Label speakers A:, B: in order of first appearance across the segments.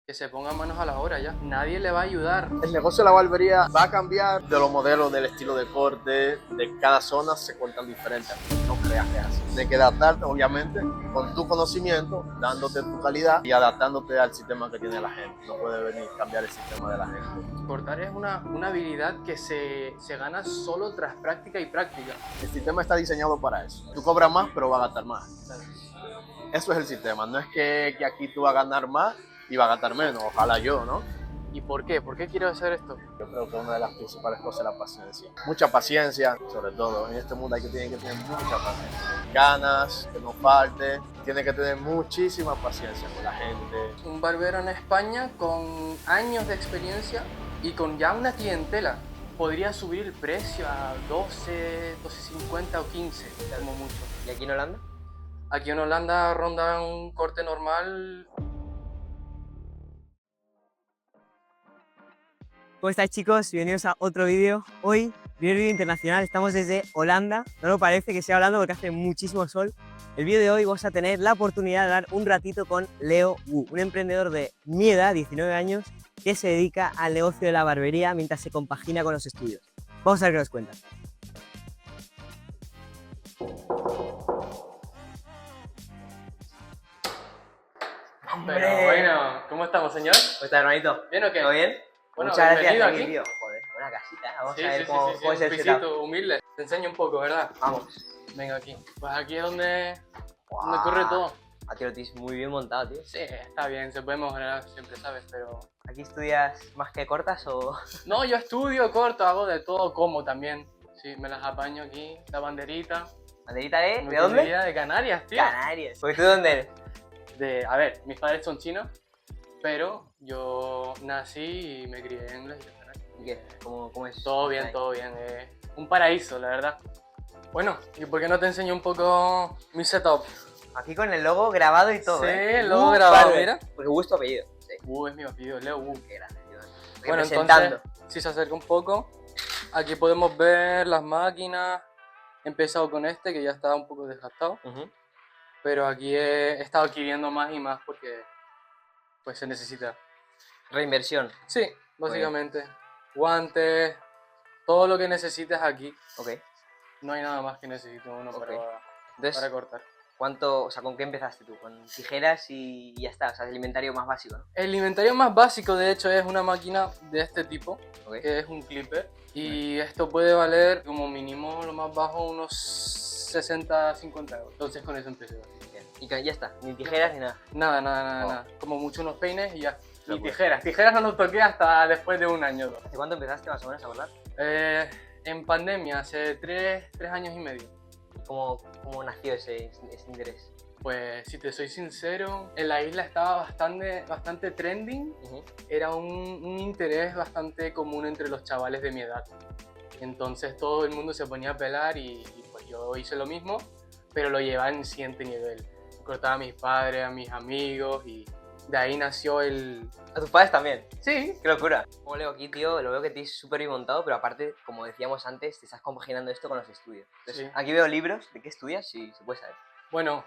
A: que se pongan manos a la obra ya. Nadie le va a ayudar.
B: El negocio de la barbería va a cambiar de los modelos, del estilo de corte, de cada zona se cortan diferentes. No creas que es así. Tienes que adaptarte, obviamente, con tu conocimiento, dándote tu calidad y adaptándote al sistema que tiene la gente. No puede venir a cambiar el sistema de la gente.
A: Cortar es una habilidad que se gana solo tras práctica y práctica.
B: El sistema está diseñado para eso. Tú cobras más, pero vas a gastar más. Eso es el sistema. No es que aquí tú vas a ganar más y vas a gastar menos. Ojalá yo, ¿no?
A: ¿Y por qué? ¿Por qué quiero hacer esto?
B: Yo creo que una de las principales cosas es la paciencia. Mucha paciencia, sobre todo. En este mundo tiene que tener mucha paciencia. Ganas, que no falte. Tiene que tener muchísima paciencia con la gente.
A: Un barbero en España con años de experiencia y con ya una clientela podría subir el precio a 12, 12.50 o 15, como mucho.
C: ¿Y aquí en Holanda?
A: Aquí en Holanda ronda un corte normal.
C: ¿Cómo estáis, chicos? Bienvenidos a otro vídeo. Hoy, vídeo internacional, estamos desde Holanda. No lo parece que sea hablando porque hace muchísimo sol. El vídeo de hoy vamos a tener la oportunidad de dar un ratito con Leo Wu, un emprendedor de mi edad, 19 años, que se dedica al negocio de la barbería mientras se compagina con los estudios. Vamos a ver qué nos cuenta.
A: Pero bueno, ¿cómo estamos, señor?
C: ¿Cómo estás, hermanito?
A: ¿Bien o qué?
C: ¿Todo bien?
A: Bueno,
C: Muchas gracias,
A: bienvenido
C: aquí,
A: aquí.
C: tío. Joder, buena casita. Vamos
A: Sí,
C: a ver
A: sí,
C: cómo,
A: sí, sí,
C: cómo es
A: un
C: el setup.
A: pisito humilde. Te enseño un poco, ¿verdad?
C: Vamos.
A: Venga aquí. Pues aquí es donde
C: Guau.
A: corre todo.
C: Aquí lo tienes muy bien montado, tío.
A: Sí, está bien, se puede mejorar siempre, ¿sabes? Pero...
C: ¿Aquí estudias más que cortas o...?
A: No, yo estudio, corto, hago de todo, como también. Sí, me las apaño aquí, la banderita.
C: ¿Banderita de
A: Muy
C: dónde?
A: querida, de Canarias, tío.
C: Canarias. ¿Porque tú de dónde eres?
A: A ver, mis padres son chinos, pero yo nací y me crié en las Islas Canarias.
C: ¿Y qué? ¿Cómo es?
A: Todo bien, todo bien. Un paraíso, la verdad. Bueno, ¿y por qué no te enseño un poco mi setup?
C: Aquí con el logo grabado y todo,
A: Sí,
C: ¿eh?
A: el logo grabado,
C: Barber.
A: mira.
C: Porque Wu es tu apellido. Sí.
A: Es mi apellido, Leo Wu.
C: Qué grande, tío.
A: Bueno,
C: Representando.
A: entonces, si se acerca un poco, aquí podemos ver las máquinas. He empezado con este, que ya está un poco desgastado.
C: Ujú.
A: Pero aquí he estado adquiriendo más y más porque pues se necesita.
C: Reinversión.
A: Sí, básicamente. Guantes, todo lo que necesites aquí.
C: Ok.
A: No hay nada más que necesite uno
C: Ok.
A: para
C: Entonces,
A: cortar.
C: ¿con qué empezaste tú? ¿Con tijeras y ya está? O sea, el inventario más básico, ¿no?
A: El inventario más básico, de hecho, es una máquina de este tipo,
C: Ok.
A: que es un clipper. Y esto puede valer como mínimo, lo más bajo, unos 60, 50 euros. Entonces con eso empecé.
C: Bien. Y ya está. Ni tijeras ni nada.
A: Nada. Como mucho unos peines y ya. Y
C: Locura.
A: tijeras. Tijeras no los toqué hasta después de un año.
C: ¿Hace cuánto empezaste más o menos a bordar?
A: En pandemia, hace 3 años y medio.
C: ¿Cómo nació ese interés?
A: Pues si te soy sincero, en la isla estaba bastante trending.
C: Ujú.
A: Era un interés bastante común entre los chavales de mi edad. Entonces todo el mundo se ponía a pelar y pues yo hice lo mismo, pero lo llevaba en siguiente nivel. Cortaba a mis padres, a mis amigos y de ahí nació el...
C: ¿A tus padres también?
A: Sí,
C: ¡Qué locura! Como leo aquí, tío, lo veo que tienes súper bien montado, pero aparte, como decíamos antes, te estás compaginando esto con los estudios. Entonces,
A: Sí.
C: aquí veo libros. ¿De qué estudias? Si se puede saber.
A: bueno,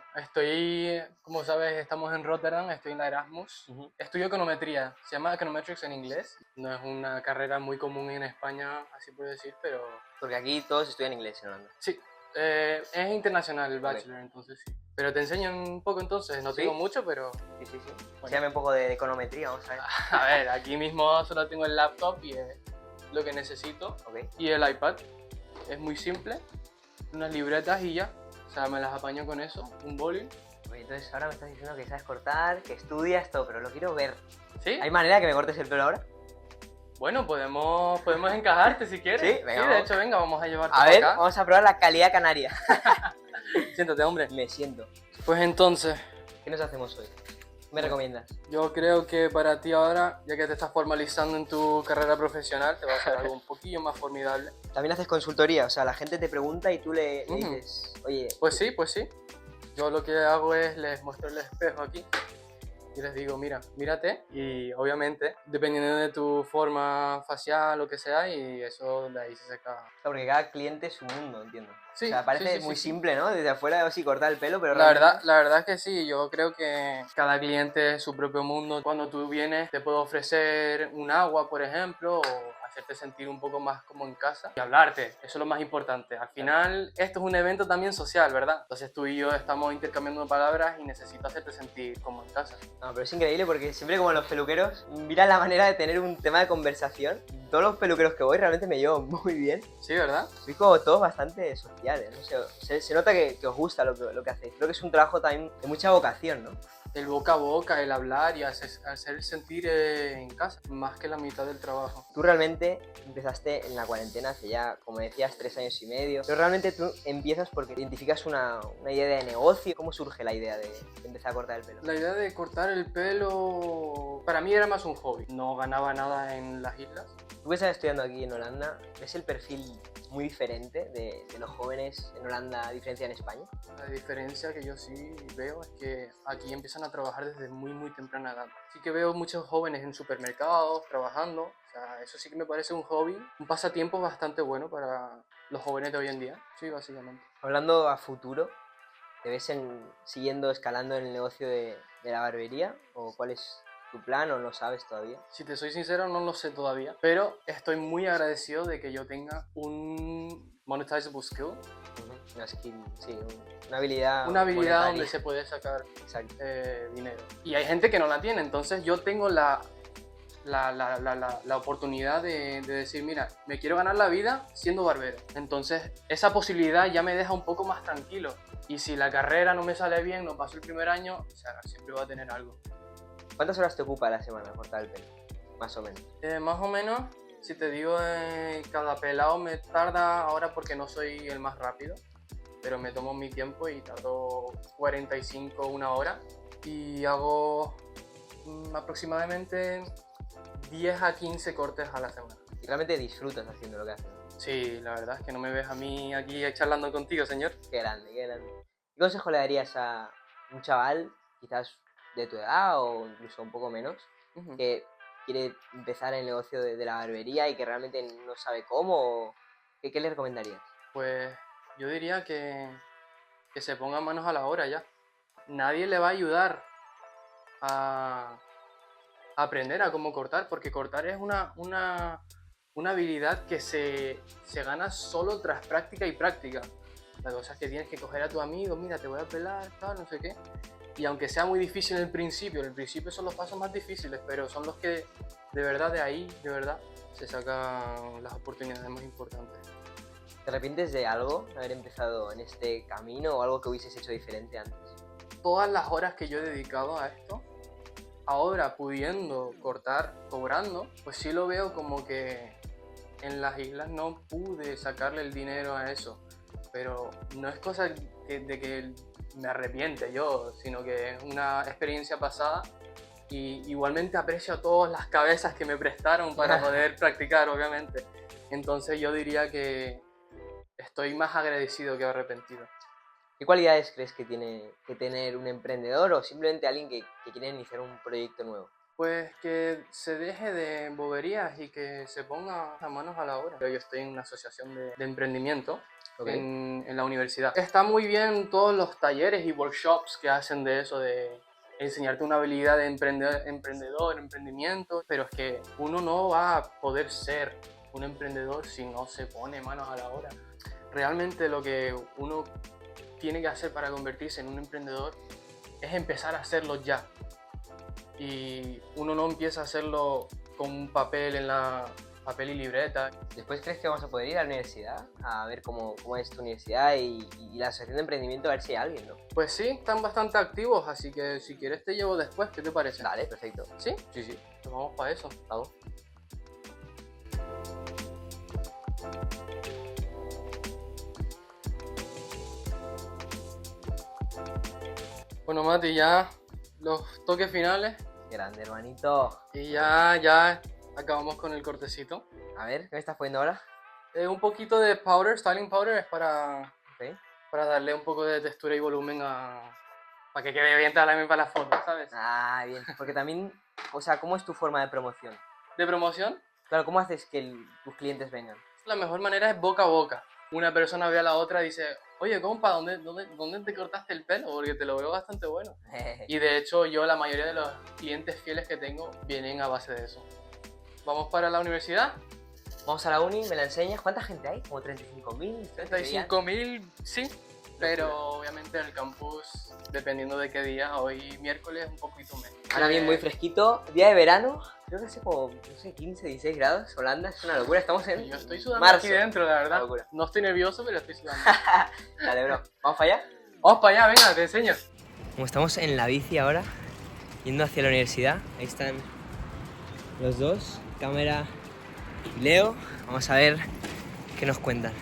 A: como sabes, estamos en Rotterdam, estoy en la Erasmus.
C: Ujú.
A: Estudio econometría, se llama econometrics en inglés. No es una carrera muy común en España, así por decir, pero
C: Porque aquí todos estudian inglés en Holanda.
A: sí. Es internacional el bachelor, entonces sí. Pero te enseño un poco entonces, no
C: ¿Sí?
A: tengo mucho, pero...
C: Sí.
A: Bueno.
C: Enséñame un poco de econometría, vamos a ver.
A: A ver, aquí mismo solo tengo el laptop y es lo que necesito.
C: Ok.
A: Y el iPad, es muy simple, unas libretas y ya. O sea, me las apaño con eso, un boli.
C: Oye, entonces ahora me estás diciendo que sabes cortar, que estudias todo, pero lo quiero ver.
A: ¿Sí?
C: ¿Hay manera que me cortes el pelo ahora?
A: Bueno, podemos encajarte si quieres.
C: Sí, venga,
A: de
C: vamos.
A: hecho, venga, vamos a llevarte
C: A
A: para
C: ver,
A: acá.
C: vamos a probar la calidad canaria.
A: Siéntate, hombre.
C: Me siento.
A: Pues entonces,
C: ¿Qué nos hacemos hoy? ¿Qué me recomiendas?
A: yo creo que para ti ahora, ya que te estás formalizando en tu carrera profesional, te va a hacer algo un poquillo más formidable.
C: También haces consultoría, o sea, la gente te pregunta y tú le
A: Ujú.
C: dices, oye,
A: Pues sí. Yo lo que hago es les muestro el espejo aquí y les digo, mira, mírate. Y obviamente, dependiendo de tu forma facial, lo que sea, y eso de ahí se saca.
C: porque cada cliente es un mundo, entiendo.
A: Sí,
C: O sea, parece muy simple, ¿no? Desde afuera, sí, cortar el pelo, pero realmente...
A: La verdad es que sí, yo creo que cada cliente es su propio mundo. Cuando tú vienes te puedo ofrecer un agua, por ejemplo, o hacerte sentir un poco más como en casa y hablarte, eso es lo más importante. Al final esto es un evento también social, ¿verdad? Entonces tú y yo estamos intercambiando palabras y necesito hacerte sentir como en casa.
C: No, pero es increíble porque siempre como los peluqueros miran la manera de tener un tema de conversación. Todos los peluqueros que voy realmente me llevo muy bien.
A: Sí, ¿verdad?
C: Sois como todos bastante sociales, no sé, se nota que os gusta lo que hacéis. Creo que es un trabajo también de mucha vocación, ¿no?
A: El boca a boca, el hablar y hacer sentir en casa, más que la mitad del trabajo.
C: Tú realmente empezaste en la cuarentena hace ya, como decías, 3 años y medio. Pero realmente tú empiezas porque identificas una idea de negocio. ¿Có surge la idea de empezar a cortar el pelo?
A: La idea de cortar el pelo para mí era más un hobby. No ganaba nada en las islas.
C: Tú que estás estudiando aquí en Holanda, ¿ves el perfil muy diferente de los jóvenes en Holanda a diferencia en España?
A: La diferencia que yo sí veo es que aquí empiezan a trabajar desde muy temprana edad. Sí que veo muchos jóvenes en supermercados trabajando. O sea, eso sí que me parece un hobby, un pasatiempo bastante bueno para los jóvenes de hoy en día. Sí, básicamente.
C: Hablando a futuro, ¿te ves siguiendo escalando en el negocio de la barbería? ¿O cuál es tu plan o no sabes todavía?
A: Si te soy sincero, no lo sé todavía, pero estoy muy agradecido de que yo tenga un monetizable skill.
C: Una skill, sí, una habilidad.
A: Una habilidad
C: monetaria.
A: donde se puede sacar
C: Exacto.
A: dinero. Y hay gente que no la tiene, entonces yo tengo la oportunidad de decir, mira, me quiero ganar la vida siendo barbero. Entonces esa posibilidad ya me deja un poco más tranquilo. Y si la carrera no me sale bien, no paso el primer año, o sea, siempre voy a tener algo.
C: ¿Cuántas horas te ocupa a la semana cortar el pelo? Más o menos.
A: Más o menos, si te digo, cada pelado me tarda ahora porque no soy el más rápido, pero me tomo mi tiempo y tardo 45, una hora. Y hago aproximadamente 10 a 15 cortes a la semana.
C: Y realmente disfrutas haciendo lo que haces.
A: Sí, la verdad es que no me ves a mí aquí charlando contigo, señor.
C: Qué grande, qué grande. ¿Qué consejo le darías a un chaval, quizás de tu edad o incluso un poco menos, que quiere empezar el negocio de la barbería y que realmente no sabe cómo? ¿Qué le recomendarías?
A: Pues yo diría que se ponga manos a la obra ya. Nadie le va a ayudar a aprender a cómo cortar, porque cortar es una habilidad que se gana solo tras práctica y práctica. La cosa es que tienes que coger a tu amigo, mira, te voy a pelar, tal, no sé qué. Y aunque sea muy difícil en el principio son los pasos más difíciles, pero son los que de verdad de ahí, de verdad, se sacan las oportunidades más importantes.
C: ¿Te arrepientes de algo, de haber empezado en este camino o algo que hubieses hecho diferente antes?
A: Todas las horas que yo he dedicado a esto, ahora pudiendo cortar, cobrando, pues sí lo veo como que en las islas no pude sacarle el dinero a eso. Pero no es cosa de que me arrepiente yo, sino que es una experiencia pasada y igualmente aprecio a todas las cabezas que me prestaron para poder practicar, obviamente. Entonces yo diría que estoy más agradecido que arrepentido.
C: ¿Qué cualidades crees que tiene que tener un emprendedor o simplemente alguien que quiere iniciar un proyecto nuevo?
A: Pues que se deje de boberías y que se ponga las manos a la obra. Yo estoy en una asociación de emprendimiento.
C: Okay.
A: En la universidad. Está muy bien todos los talleres y workshops que hacen de eso, de enseñarte una habilidad de emprendimiento, pero es que uno no va a poder ser un emprendedor si no se pone manos a la obra. Realmente lo que uno tiene que hacer para convertirse en un emprendedor es empezar a hacerlo ya. Y uno no empieza a hacerlo con un papel papel y libreta.
C: ¿Después crees que vamos a poder ir a la universidad a ver cómo es tu universidad y la asociación de emprendimiento, a ver si hay alguien, ¿no?
A: Pues sí, están bastante activos, así que si quieres te llevo después, ¿qué te parece?
C: Dale, perfecto.
A: ¿Sí? Sí. Pues vamos para eso.
C: Vamos.
A: Bueno, Mati, ya los toques finales.
C: Grande, hermanito.
A: Y ya acabamos con el cortecito.
C: A ver, ¿qué me estás poniendo ahora?
A: Un poquito de powder, styling powder, es para darle un poco de textura y volumen para que quede bien también para la foto, ¿sabes?
C: Ah, bien. Porque también, o sea, ¿cómo es tu forma de promoción?
A: ¿De promoción?
C: Claro, ¿cómo haces que tus clientes vengan?
A: La mejor manera es boca a boca. una persona ve a la otra y dice, oye, compa, ¿dónde te cortaste el pelo? Porque te lo veo bastante bueno. Y de hecho, la mayoría de los clientes fieles que tengo vienen a base de eso. ¿Vamos para la universidad?
C: Vamos a la uni, me la enseñas. ¿Cuánta gente hay? Como 35.000.
A: 35.000, sí. Pero obviamente en el campus, dependiendo de qué día, hoy miércoles un poquito menos.
C: Ahora bien, muy fresquito. Día de verano, creo que hace como, no sé, 15, 16 grados. Holanda, es una locura. Estamos en
A: Yo estoy sudando
C: marzo.
A: aquí dentro, la verdad.
C: Locura.
A: No estoy nervioso, pero estoy sudando.
C: Dale, bro. ¿Vamos para allá?
A: Vamos para allá, venga, te enseño.
C: Como estamos en la bici ahora, yendo hacia la universidad, ahí están los dos, cámara y Leo. Vamos a ver qué nos cuentan.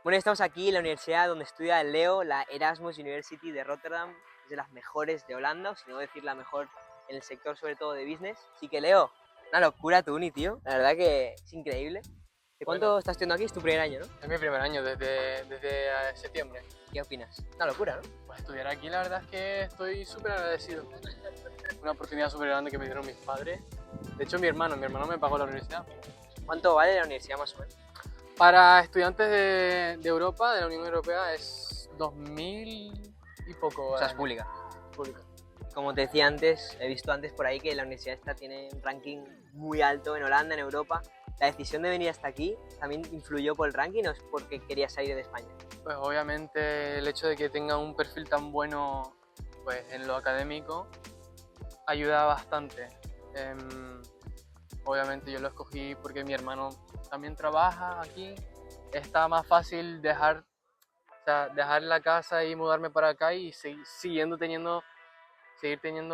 C: Bueno, estamos aquí en la universidad donde estudia Leo, la Erasmus University de Rotterdam, es de las mejores de Holanda, o si no decir la mejor en el sector sobre todo de business. Así que Leo, una locura tu uni, tío, la verdad que es increíble. ¿De cuánto estás estudiando aquí? Es tu primer año, ¿no?
A: Es mi primer año, desde septiembre.
C: ¿Qué opinas? Una locura, ¿no?
A: Pues estudiar aquí, la verdad es que estoy súper agradecido. Una oportunidad súper grande que me dieron mis padres. De hecho, mi hermano me pagó la universidad.
C: ¿Cuánto vale la universidad más o menos?
A: Para estudiantes de Europa, de la Unión Europea, es 2.000 y poco.
C: O sea, es pública.
A: Pública.
C: Como te decía antes, he visto antes por ahí que la universidad esta tiene un ranking muy alto en Holanda, en Europa. ¿La decisión de venir hasta aquí también influyó por el ranking o es porque querías salir de España?
A: Pues obviamente el hecho de que tenga un perfil tan bueno pues, en lo académico ayuda bastante. Obviamente yo lo escogí porque mi hermano también trabaja aquí. Está más fácil dejar la casa y mudarme para acá y seguir teniendo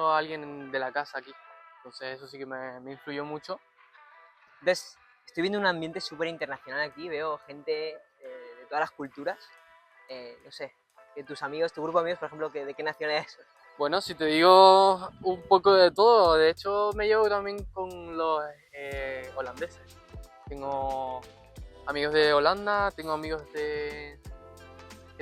A: a alguien de la casa aquí. Entonces eso sí que me influyó mucho.
C: Entonces, estoy viendo un ambiente súper internacional aquí, veo gente de todas las culturas. No sé, que tus amigos, tu grupo de amigos, por ejemplo, ¿de qué nacionalidad son?
A: Bueno, si te digo un poco de todo, de hecho me llevo también con los holandeses. Tengo amigos de Holanda, tengo amigos que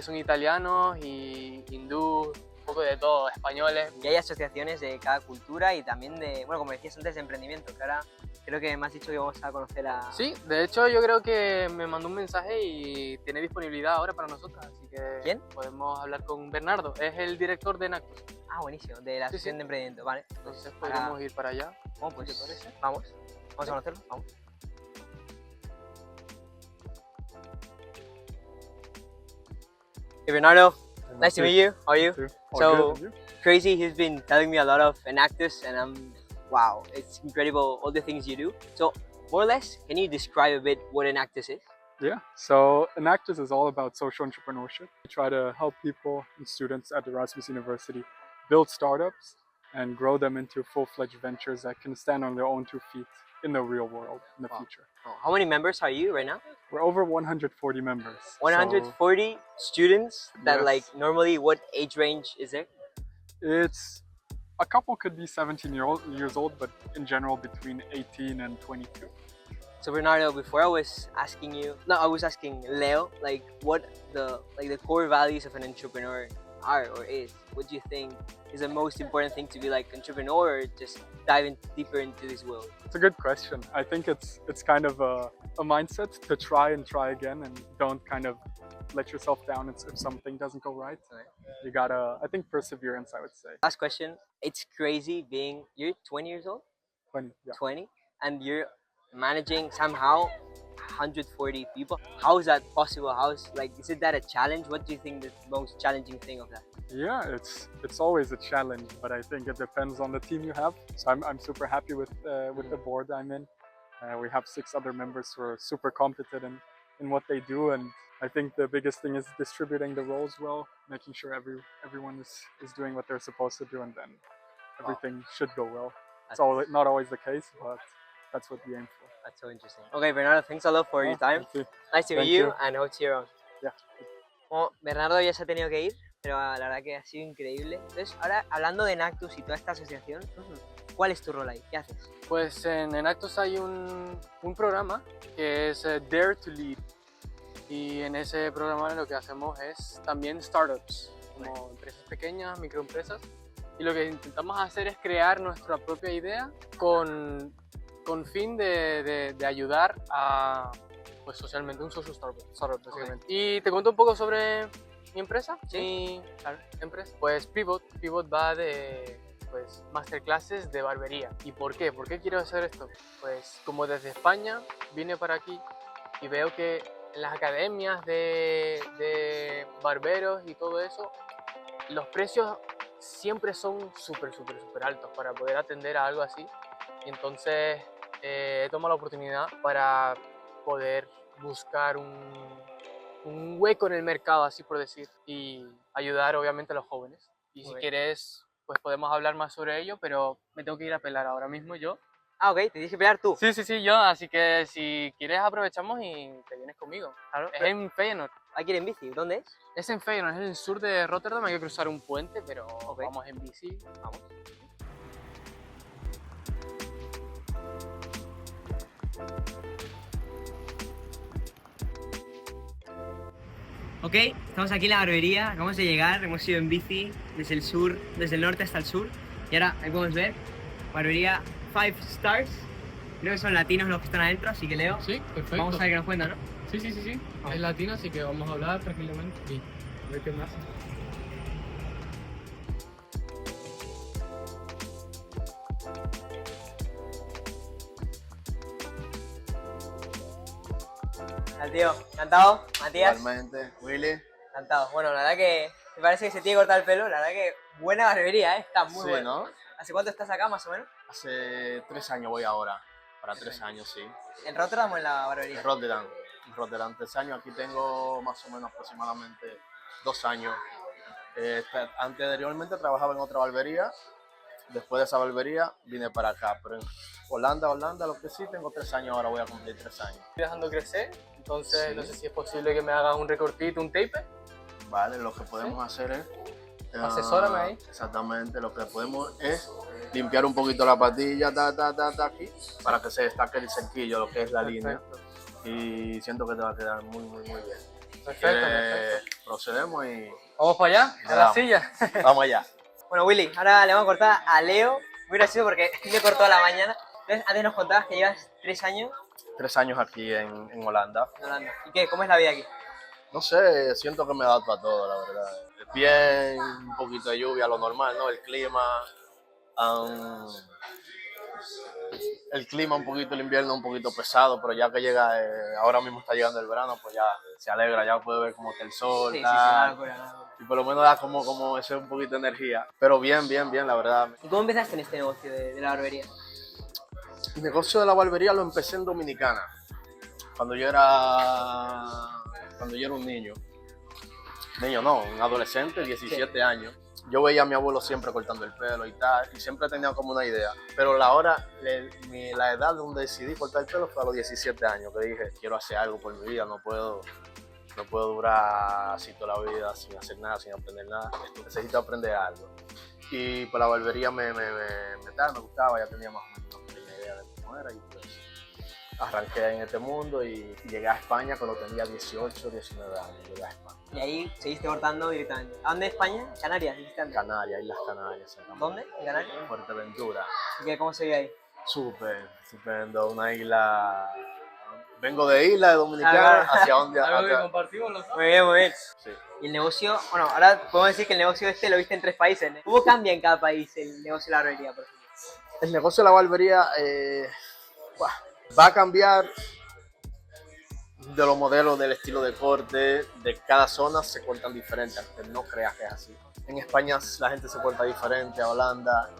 A: son italianos y hindúes, un poco de todo, españoles.
C: Y hay asociaciones de cada cultura y también de, bueno, como decías antes, de emprendimiento, que ahora creo que me has dicho que vamos a conocer a...
A: Sí, de hecho yo creo que me mandó un mensaje y tiene disponibilidad ahora para nosotros, así que
C: ¿Quién?
A: podemos hablar con Bernardo, es el director de Nactus.
C: Ah, buenísimo, de la asociación de emprendimiento, vale.
A: Entonces podríamos ir para allá.
C: Bueno, pues,
A: ¿Qué te parece?
C: vamos a conocerlo, vamos. Hey Bernardo, nice to meet you. How are you? So crazy, he's been telling me a lot of Enactus and wow, it's incredible all the things you do. So more or less, can you describe a bit what Enactus is?
D: Yeah, so Enactus is all about social entrepreneurship. We try to help people and students at Erasmus University build startups and grow them into full-fledged ventures that can stand on their own 2 feet in the real world in the future.
C: Oh, how many members are you right now?
D: We're over 140 members.
C: 140 students that
D: Yes.
C: like normally what age range is there?
D: It's a couple could be 17 years old, but in general between 18 and 22.
C: So Bernardo, before I was asking Leo, like what the core values of an entrepreneur are or is. What do you think is the most important thing to be like entrepreneur or just dive deeper into this world?
D: It's a good question. I think it's kind of a mindset to try and try again and don't kind of let yourself down if something doesn't go right. You gotta, I think, perseverance, I would say.
C: Last question. It's crazy you're 20 years old?
D: 20, yeah.
C: 20? And you're managing somehow 140 people. How is that possible? Is it that a challenge? What do you think is the most challenging thing of that?
D: Yeah, it's always a challenge, but I think it depends on the team you have. So I'm super happy with the board I'm in. We have 6 other members who are super competent in what they do, and I think the biggest thing is distributing the roles well, making sure everyone is doing what they're supposed to do, and then everything should go well. It's not always the case, but that's what we aim for.
C: That's so interesting. Okay, Bernardo, thanks a lot for your time.
D: Thank you.
C: Nice to meet
D: Thank
C: you
D: you.
C: and hope to see you around.
D: Yeah.
C: Bueno, Bernardo ya se ha tenido que ir, pero la verdad que ha sido increíble. Entonces, ahora hablando de Enactus y toda esta asociación, ¿cuál es tu rol ahí? ¿Qué haces?
A: Pues en Enactus hay un programa que es Dare to Lead. Y en ese programa lo que hacemos es también startups, como empresas pequeñas, microempresas. Y lo que intentamos hacer es crear nuestra propia idea con fin de ayudar a, pues socialmente, un social startup básicamente. Y te cuento un poco sobre mi empresa.
C: Sí,
A: Claro, empresa. Pues Pivot va de pues masterclasses de barbería. ¿Y por qué? ¿Por qué quiero hacer esto? Pues como desde España vine para aquí y veo que en las academias de barberos y todo eso, los precios siempre son súper altos para poder atender a algo así. Y entonces he tomado la oportunidad para poder buscar un hueco en el mercado, así por decir, y ayudar obviamente a los jóvenes. Y si quieres, pues podemos hablar más sobre ello, pero me tengo que ir a pelar ahora mismo yo.
C: Ah, ok, te tienes que pelear tú.
A: Sí, yo, así que si quieres aprovechamos y te vienes conmigo.
C: Claro.
A: Es en Feyenoord.
C: Hay que ir en bici, ¿dónde es?
A: Es en Feyenoord, es en el sur de Rotterdam, hay que cruzar un puente, pero vamos en bici, vamos.
C: Ok, estamos aquí en la barbería, acabamos de llegar, hemos ido en bici desde el sur, desde el norte hasta el sur. Y ahora, ahí podemos ver, barbería 5 stars. Creo que son latinos los que están adentro, así que Leo,
A: Sí, perfecto.
C: vamos a ver qué nos cuentan, ¿no?
A: Sí.
C: Vamos.
A: Es latino, así que vamos a hablar tranquilamente y a ver qué más.
C: Al tío, encantado, Matías.
B: Igualmente, Willy.
C: Encantado. Bueno, la verdad que me parece que se tiene que cortar el pelo, la verdad que buena barbería, ¿eh? Está muy
B: Sí,
C: buena.
B: ¿no?
C: ¿Hace cuánto estás acá, más o menos?
B: Hace 3 años voy ahora. Para 3 años, sí.
C: ¿En Rotterdam o en la barbería?
B: En Rotterdam. En Rotterdam, 3 años. Aquí tengo más o menos aproximadamente 2 años. Anteriormente trabajaba en otra barbería. Después de esa barbería vine para acá. Pero en Holanda, lo que sí, tengo 3 años ahora, voy a cumplir 3 años.
A: Estoy dejando crecer, entonces
B: Sí.
A: no sé si es posible que me hagas un recortito, un tape.
B: Vale, lo que podemos hacer es...
A: Asesórame ahí.
B: Exactamente, lo que podemos es limpiar un poquito la patilla, aquí, para que se destaque el cerquillo, lo que es la línea. Y siento que te va a quedar muy bien.
A: Perfecto.
B: Procedemos y
A: Vamos para allá, a la
B: Vamos.
A: silla.
B: vamos allá.
C: Bueno, Willy, ahora le vamos a cortar a Leo. Muy gracioso porque me cortó a la mañana. Entonces, antes nos contabas que llevas 3 años
B: 3 años aquí en Holanda.
C: en Holanda. ¿Y qué? ¿Cómo es la vida aquí?
B: No sé, siento que me adapto a todo, la verdad. Bien, un poquito de lluvia, lo normal, ¿no? El clima, un poquito el invierno, un poquito pesado, pero ya que llega, ahora mismo está llegando el verano, pues ya se alegra, ya puede ver como que el sol,
C: Sí,
B: tal,
C: una locura.
B: y por lo menos da como ese un poquito de energía. Pero bien, la verdad.
C: ¿Y cómo empezaste en este negocio de la barbería?
B: El negocio de la barbería lo empecé en Dominicana, cuando yo era un niño. Niño no, un adolescente, 17 años. Yo veía a mi abuelo siempre cortando el pelo y tal, y siempre tenía como una idea. Pero la edad donde decidí cortar el pelo fue a los 17 años, que dije, quiero hacer algo por mi vida, no puedo durar así toda la vida sin hacer nada, sin aprender nada. Necesito aprender algo. Y pues la barbería me gustaba, ya tenía más o menos una pequeña idea de cómo era, y pues arranqué en este mundo y llegué a España cuando tenía 18, 19 años, llegué a España.
C: Y ahí seguiste cortando directamente. ¿A dónde España? Canarias, dijiste antes.
B: Canarias, Islas Canarias.
C: ¿Dónde? ¿En Canarias?
B: Fuerteventura.
C: ¿Y cómo se vive ahí?
B: Súper, estupendo, una isla... Vengo de Isla de Dominicana, hacia donde...
A: Algo que compartimos los dos.
C: Muy bien.
B: Sí.
C: Y el negocio, bueno, ahora podemos decir que el negocio este lo viste en 3 países, ¿no? ¿Cómo cambia en cada país el negocio de la barbería, por ejemplo?
B: El negocio de la barbería va a cambiar de los modelos, del estilo de corte, de cada zona se cortan diferentes, aunque no creas que es así. En España la gente se corta diferente, a Holanda,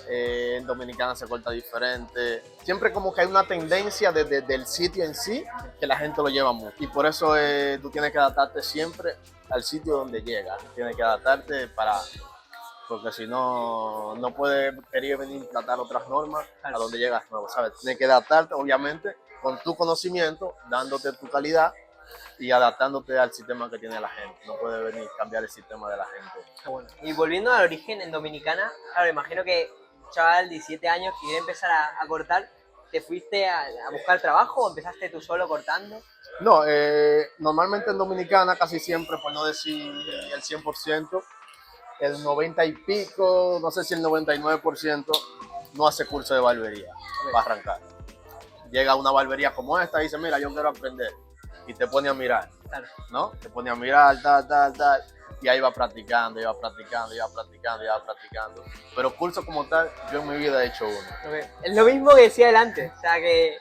B: en Dominicana se corta diferente. Siempre como que hay una tendencia del sitio en sí que la gente lo lleva mucho. Y por eso tú tienes que adaptarte siempre al sitio donde llegas. Tienes que adaptarte porque si no, no puedes querer venir a tratar otras normas a donde llegas nuevo, ¿sabes? Tienes que adaptarte, obviamente, con tu conocimiento, dándote tu calidad y adaptándote al sistema que tiene la gente. No puedes venir a cambiar el sistema de la gente.
C: Bueno, y volviendo al origen en Dominicana, claro, imagino que un chaval de 17 años que quiere empezar a cortar, ¿te fuiste a buscar trabajo o empezaste tú solo cortando?
B: No, normalmente en Dominicana casi siempre, por no decir el 100%, el 90 y pico, no sé si el 99%, no hace curso de barbería para arrancar. Llega a una barbería como esta y dice, mira, yo quiero aprender. Y te pone a mirar,
C: Claro.
B: ¿no? Te pone a mirar, tal. Y ahí va practicando. Pero curso como tal, yo en mi vida he hecho uno.
C: Okay. Es lo mismo que decía delante, o sea que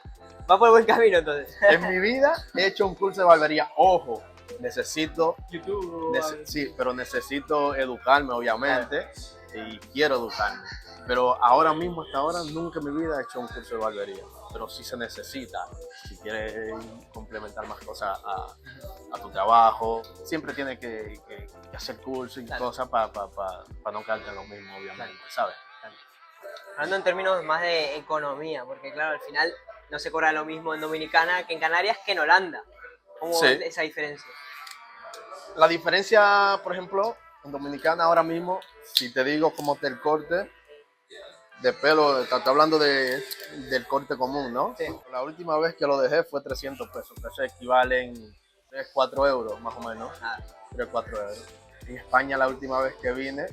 C: va por buen camino entonces.
B: En mi vida he hecho un curso de barbería. Ojo, necesito...
A: YouTube.
B: Sí, pero necesito educarme, obviamente, y quiero educarme. Pero ahora mismo, hasta ahora, nunca en mi vida he hecho un curso de barbería. Pero sí se necesita. Si quieres complementar más cosas a tu trabajo, siempre tienes que hacer cursos y cosas para no caerte en lo mismo, obviamente, ¿sabes?
C: Hablando en términos más de economía, porque claro, al final no se cobra lo mismo en Dominicana que en Canarias que en Holanda. ¿Cómo
B: Sí.
C: es esa diferencia?
B: La diferencia, por ejemplo, en Dominicana ahora mismo, si te digo cómo te el corte de pelo, estás hablando del corte común, ¿no?
C: Sí.
B: La última vez que lo dejé fue 300 pesos, que eso equivalen 3, 4 euros más o menos, 3, 4 euros. En España la última vez que vine,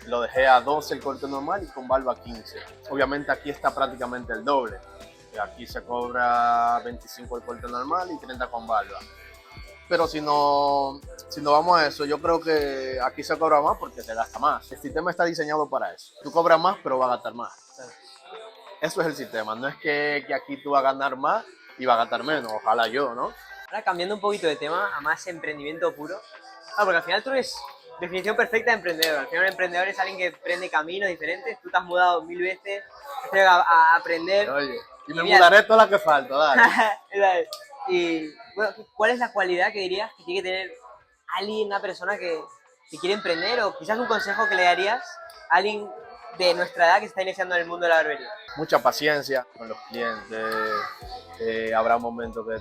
B: lo dejé a 12 el corte normal y con barba 15. Obviamente aquí está prácticamente el doble. Aquí se cobra 25 el corte normal y 30 con barba. Pero si no vamos a eso, yo creo que aquí se cobra más porque se gasta más. El sistema está diseñado para eso. Tú cobras más, pero vas a gastar más. Eso es el sistema. No es que aquí tú vas a ganar más y vas a gastar menos. Ojalá yo, ¿no?
C: Ahora cambiando un poquito de tema a más emprendimiento puro. Claro, porque al final tú eres definición perfecta de emprendedor. Al final un emprendedor es alguien que emprende caminos diferentes. Tú te has mudado 1000 veces a aprender.
B: Oye, y me
C: mira,
B: mudaré toda la que falta, dale.
C: Y bueno, ¿cuál es la cualidad que dirías que tiene que tener alguien, una persona que quiere emprender? O quizás un consejo que le darías a alguien de nuestra edad que se está iniciando en el mundo de la barbería.
B: Mucha paciencia con los clientes. Habrá momentos que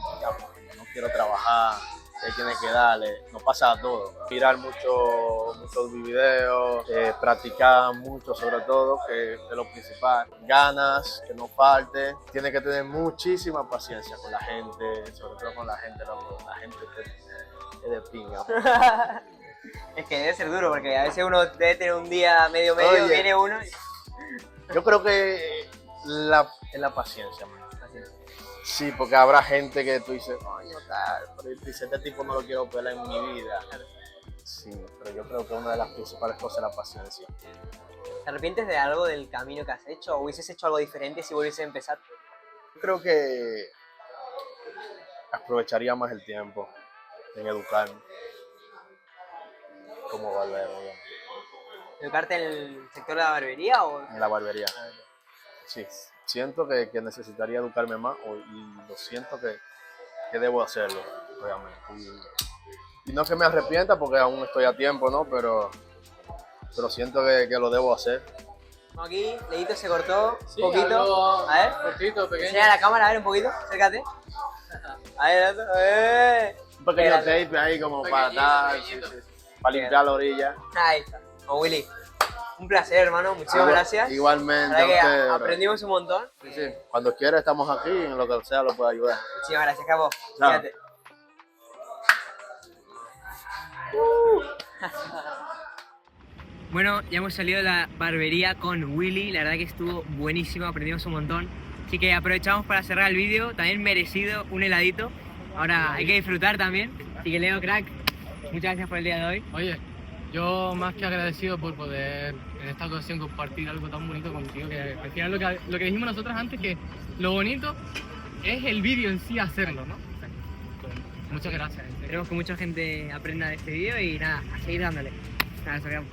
B: no quiero trabajar, que tienes que darle. Nos pasa a todos. Mirar muchos videos, practicar mucho sobre todo, que es lo principal. Ganas, que no falte. Tienes que tener muchísima paciencia con la gente, sobre todo con la gente, la gente que es de pinga.
C: Es que debe ser duro porque a veces uno debe tener un día medio,
B: Oye,
C: viene uno y...
B: Yo creo que es la paciencia, man. Sí, porque habrá gente que tú dices, coño, tal, pero tú dices, este tipo no lo quiero pelar en mi vida. Sí, pero yo creo que una de las principales cosas es la paciencia.
C: ¿Te arrepientes de algo del camino que has hecho o hubieses hecho algo diferente si volvieses a empezar?
B: Yo creo que aprovecharía más el tiempo en educarme como barbero,
C: ¿Educarte en el sector de la barbería o...?
B: en la barbería. Sí, siento que necesitaría educarme más y lo siento que debo hacerlo, obviamente. Y no que me arrepienta porque aún estoy a tiempo, ¿no? Pero siento que lo debo hacer.
C: Aquí, Leito se cortó
A: Sí,
C: un poquito.
A: algo
C: A ver,
A: cortito, pequeño.
C: enseña a la cámara, a ver un poquito, acércate. A ver,
B: Un pequeño
C: Espérate.
B: tape ahí como
A: Pequeñito,
B: para dar,
A: pequeñito.
B: para limpiar la orilla.
C: Ahí está. Con Willy. Un placer, hermano, muchísimas gracias.
B: Igualmente,
C: La verdad que
B: a usted, bro.
C: aprendimos un montón.
B: Sí, sí. Cuando quiera estamos aquí, en lo que sea lo puedo ayudar.
C: Muchísimas gracias, Capo.
B: Chao.
C: Fíjate. Bueno, ya hemos salido de la barbería con Willy, la verdad que estuvo buenísimo, aprendimos un montón. Así que aprovechamos para cerrar el vídeo, también merecido un heladito. Ahora hay que disfrutar también. Así que Leo, crack, muchas gracias por el día de hoy.
A: Oye, yo más que agradecido por poder en esta ocasión compartir algo tan bonito contigo, que al final lo que dijimos nosotros antes, que lo bonito es el vídeo en sí hacerlo, ¿no? Muchas gracias.
C: Esperemos que mucha gente aprenda de este vídeo y nada, a seguir dándole. Nada, eso quedamos.